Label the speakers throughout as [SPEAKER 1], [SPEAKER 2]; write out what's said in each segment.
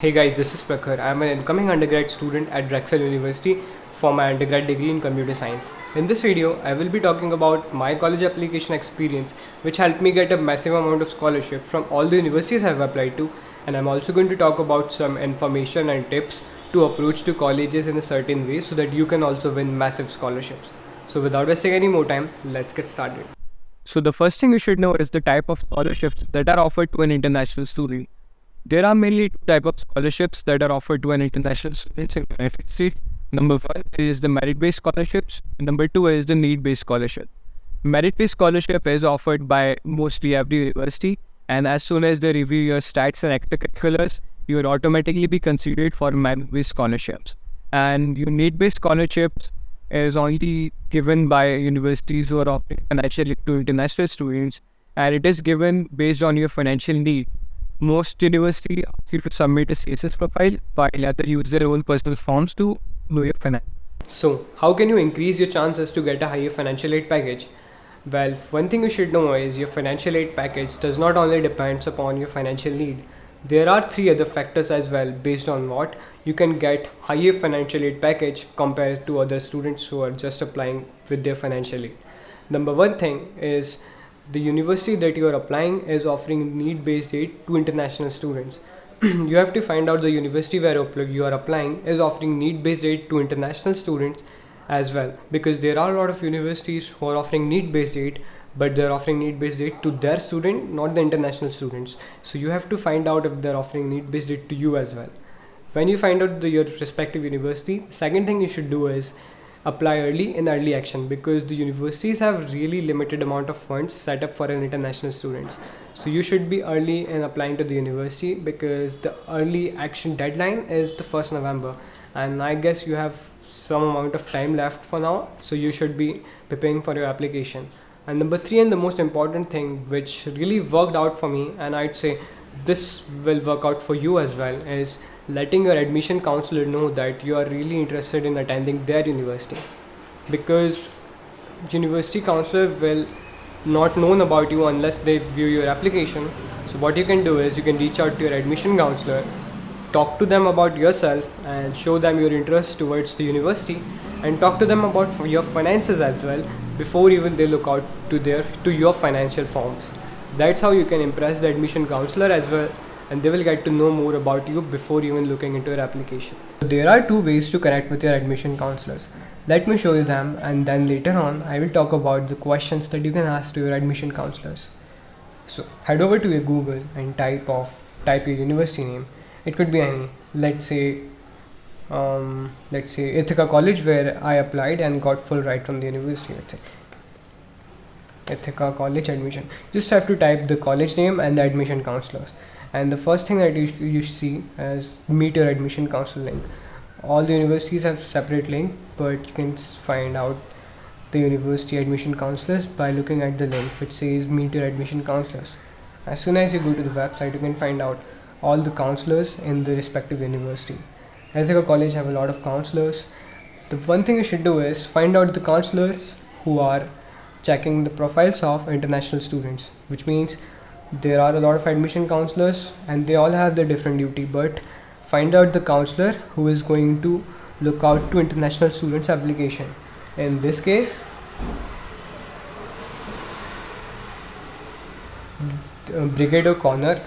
[SPEAKER 1] Hey guys, this is Prakhar. I am an incoming undergrad student at Drexel University for my undergrad degree in computer science. In this video, I will be talking about my college application experience, which helped me get a massive amount of scholarship from all the universities I have applied to, and I'm also going to talk about some information and tips to approach to colleges in a certain way so that you can also win massive scholarships. So without wasting any more time, let's get started. So the first thing you should know is the type of scholarships that are offered to an international student. There are mainly two types of scholarships that are offered to an international students in the United States. Number one is the merit-based scholarships. And number two is the need-based scholarship. Merit-based scholarship is offered by mostly every university, and as soon as they review your stats and extracurriculars, you will automatically be considered for merit-based scholarships. And your need-based scholarships is only given by universities who are offering financial aid to international students, and it is given based on your financial need. Most universities ask you to submit a CSS profile while others use their own personal forms to know your finance. So, how can you increase your chances to get a higher financial aid package? Well, one thing you should know is your financial aid package does not only depends upon your financial need. There are three other factors as well based on what you can get higher financial aid package compared to other students who are just applying with their financial aid. Number one thing is the university that you are applying is offering need-based aid to international students. You have to find out the university where you are applying is offering need-based aid to international students as well, because there are a lot of universities who are offering need-based aid, but they're offering need-based aid to their student, not the international students. So you have to find out if they're offering need-based aid to you as well. When you find out your respective university, second thing you should do is apply early in early action, because the universities have really limited amount of funds set up for an international students. So you should be early in applying to the university, because the early action deadline is the 1st November, and I guess you have some amount of time left for now, so you should be preparing for your application. And number three, and the most important thing which really worked out for me, and I'd say this will work out for you as well, is letting your admission counselor know that you are really interested in attending their university, because university counselor will not known about you unless they view your application. So what you can do is you can reach out to your admission counselor, talk to them about yourself and show them your interest towards the university, and talk to them about your finances as well before even they look out to your financial forms. That's how you can impress the admission counselor as well, and they will get to know more about you before even looking into your application. So there are two ways to connect with your admission counselors. Let me show you them, and then later on I will talk about the questions that you can ask to your admission counselors. So head over to your Google and type your university name. It could be any. Let's say Ithaca College, where I applied and got full ride from the university. Let's say Ithaca College admission. Just have to type the college name and the admission counselors. And the first thing that you see is meet your admission counselor link. All the universities have separate link, but you can find out the university admission counselors by looking at the link which says meet your admission counselors. As soon as you go to the website, you can find out all the counselors in the respective university. Ithaca College have a lot of counselors. The one thing you should do is find out the counselors who are checking the profiles of international students, which means there are a lot of admission counselors and they all have their different duty, but find out the counselor who is going to look out to international students application. In this case, Brigade O'Connor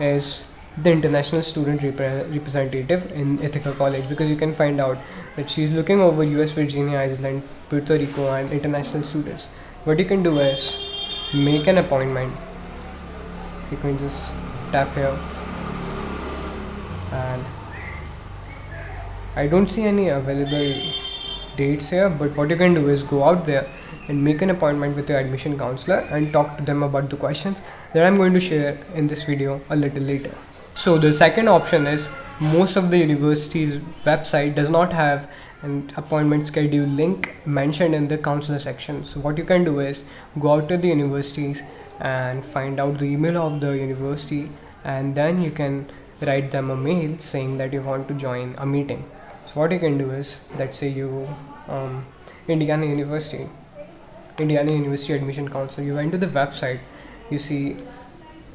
[SPEAKER 1] is the international student representative in Ithaca College, because you can find out that she's looking over US, Virginia, Iceland, Puerto Rico and international students. What you can do is make an appointment. You can just tap here, and I don't see any available dates here, but what you can do is go out there and make an appointment with your admission counselor and talk to them about the questions that I'm going to share in this video a little later. So the second option is, most of the university's website does not have an appointment schedule link mentioned in the counselor section. So what you can do is go out to the universities and find out the email of the university, and then you can write them a mail saying that you want to join a meeting. So what you can do is, let's say you Indiana University admission counselor, you went to the website, you see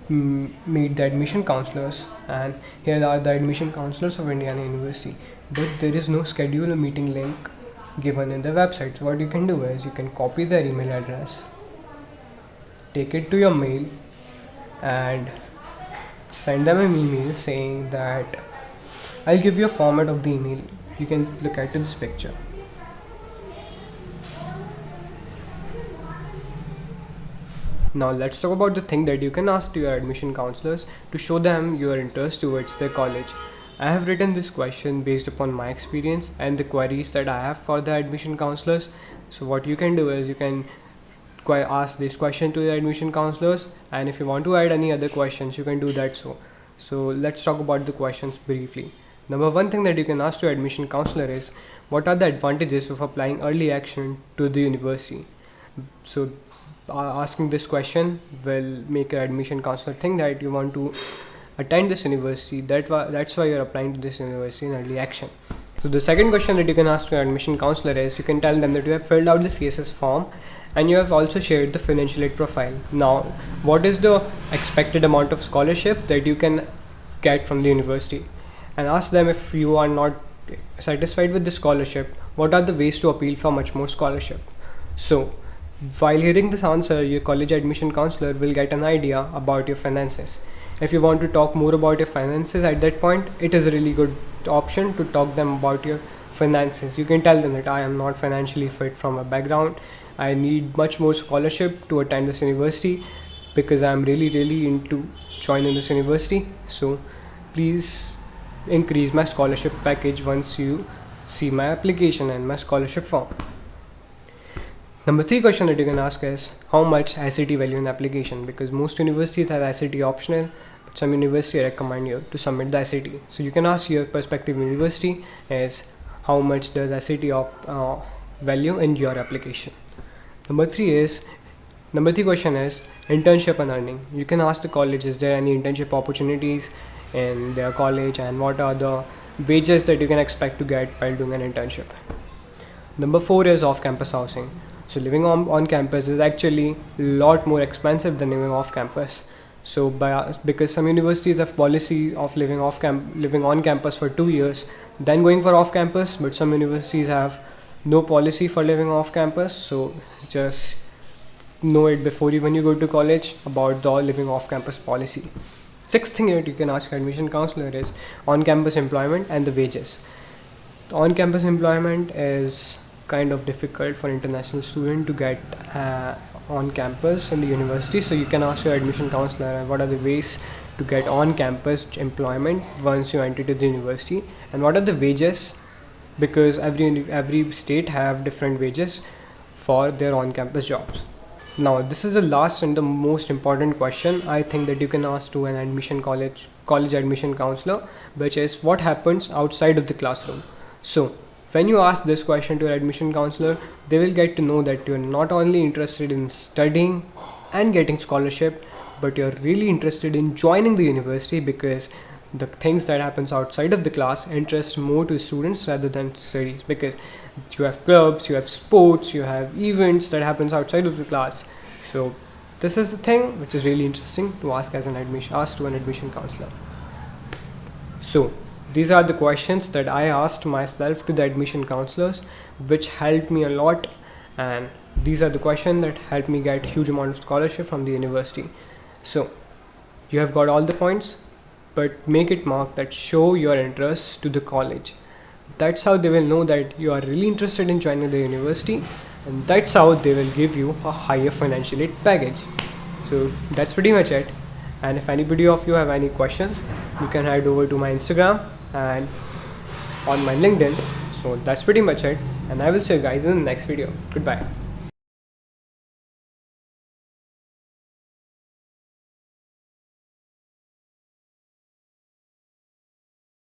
[SPEAKER 1] meet the admission counselors, and here are the admission counselors of Indiana University, but there is no schedule a meeting link given in the website. So what you can do is you can copy their email address, take it to your mail, and send them an email saying that I'll give you a format of the email. You can look at this picture. Now let's talk about the thing that you can ask to your admission counselors to show them your interest towards their college. I have written this question based upon my experience and the queries that I have for the admission counselors. So what you can do is you can ask this question to the admission counselors, and if you want to add any other questions you can do that. So let's talk about the questions briefly. Number one thing that you can ask to admission counselor is, what are the advantages of applying early action to the university? So asking this question will make an admission counselor think that you want to attend this university. That's why you're applying to this university in early action. So the second question that you can ask to your admission counselor is, you can tell them that you have filled out the CSS form and you have also shared the financial aid profile. Now, what is the expected amount of scholarship that you can get from the university? And ask them, if you are not satisfied with the scholarship, what are the ways to appeal for much more scholarship? So while hearing this answer, your college admission counselor will get an idea about your finances. If you want to talk more about your finances at that point, it is a really good option to talk them about your finances. You can tell them that I am not financially fit from a background. I need much more scholarship to attend this university because I am really into joining this university. So please increase my scholarship package once you see my application and my scholarship form. Number 3 question that you can ask is, how much ICT value in application? Because most universities have ICT optional, but some universities recommend you to submit the ICT. So you can ask your prospective university is, how much does ICT value in your application? Number 3 question is internship and earning. You can ask the college, is there any internship opportunities in their college, and what are the wages that you can expect to get while doing an internship? Number 4 is off-campus housing. So living on campus is actually a lot more expensive than living off campus. So because some universities have policy of living on campus for 2 years, then going for off campus, but some universities have no policy for living off campus. So just know it before when you go to college about the living off campus policy. 6th thing that you can ask admission counselor is on-campus employment and the wages. On-campus employment is kind of difficult for international student to get on campus in the university. So you can ask your admission counselor what are the ways to get on campus employment once you enter to the university, and what are the wages, because every state have different wages for their on campus jobs. Now this is the last and the most important question I think that you can ask to an college admission counselor, which is, what happens outside of the classroom? So when you ask this question to your admission counselor, they will get to know that you're not only interested in studying and getting scholarship, but you're really interested in joining the university, because the things that happens outside of the class interest more to students rather than studies, because you have clubs, you have sports, you have events that happens outside of the class. So this is the thing which is really interesting to ask to an admission counselor. So these are the questions that I asked myself to the admission counselors, which helped me a lot, and these are the questions that helped me get huge amount of scholarship from the university. So you have got all the points, but make it mark that show your interest to the college. That's how they will know that you are really interested in joining the university, and that's how they will give you a higher financial aid package. So that's pretty much it. And if anybody of you have any questions, you can head over to my Instagram and on my LinkedIn. So that's pretty much it, and I will see you guys in the next video. Goodbye.